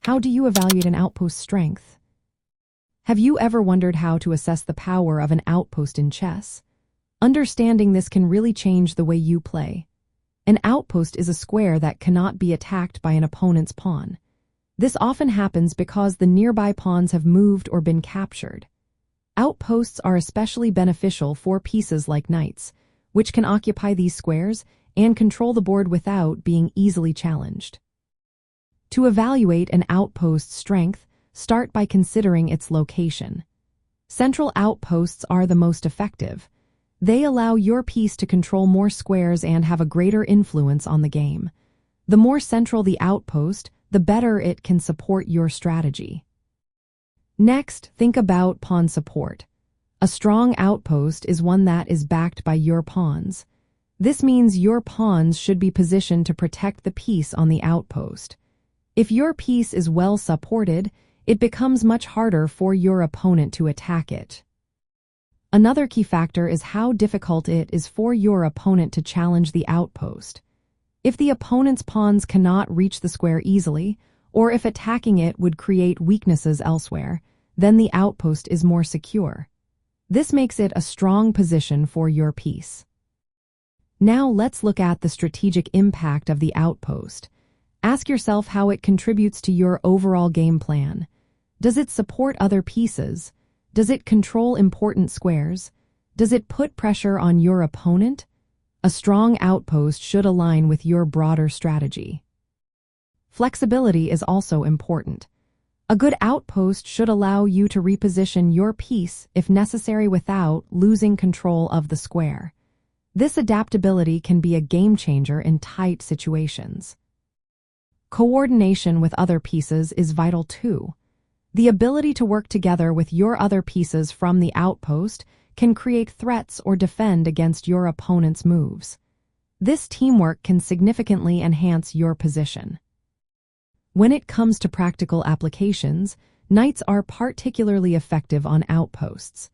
How do you evaluate an outpost's strength? Have you ever wondered how to assess the power of an outpost in chess? Understanding this can really change the way you play. An outpost is a square that cannot be attacked by an opponent's pawn. This often happens because the nearby pawns have moved or been captured. Outposts are especially beneficial for pieces like knights, which can occupy these squares and control the board without being easily challenged. To evaluate an outpost's strength, start by considering its location. Central outposts are the most effective. They allow your piece to control more squares and have a greater influence on the game. The more central the outpost, the better it can support your strategy. Next, think about pawn support. A strong outpost is one that is backed by your pawns. This means your pawns should be positioned to protect the piece on the outpost. If your piece is well supported, it becomes much harder for your opponent to attack it. Another key factor is how difficult it is for your opponent to challenge the outpost. If the opponent's pawns cannot reach the square easily, or if attacking it would create weaknesses elsewhere, then the outpost is more secure. This makes it a strong position for your piece. Now let's look at the strategic impact of the outpost. Ask yourself how it contributes to your overall game plan. Does it support other pieces? Does it control important squares? Does it put pressure on your opponent? A strong outpost should align with your broader strategy. Flexibility is also important. A good outpost should allow you to reposition your piece if necessary without losing control of the square. This adaptability can be a game changer in tight situations. Coordination with other pieces is vital too. The ability to work together with your other pieces from the outpost can create threats or defend against your opponent's moves. This teamwork can significantly enhance your position. When it comes to practical applications, knights are particularly effective on outposts.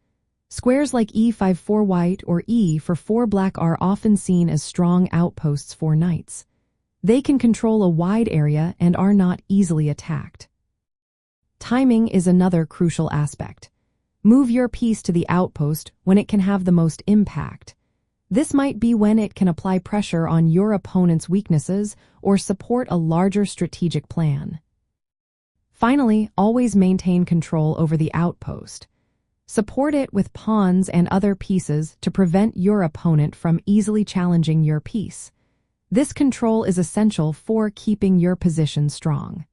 Squares like e5 for white or e for 4 black are often seen as strong outposts for knights. They can control a wide area and are not easily attacked. Timing is another crucial aspect. Move your piece to the outpost when it can have the most impact. This might be when it can apply pressure on your opponent's weaknesses or support a larger strategic plan. Finally, always maintain control over the outpost. Support it with pawns and other pieces to prevent your opponent from easily challenging your piece. This control is essential for keeping your position strong.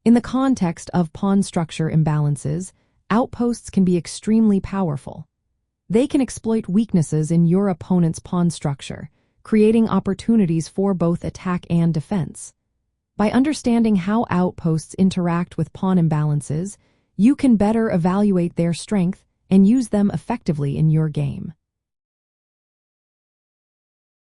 In the context of pawn structure imbalances, outposts can be extremely powerful. They can exploit weaknesses in your opponent's pawn structure, creating opportunities for both attack and defense. By understanding how outposts interact with pawn imbalances, you can better evaluate their strength and use them effectively in your game.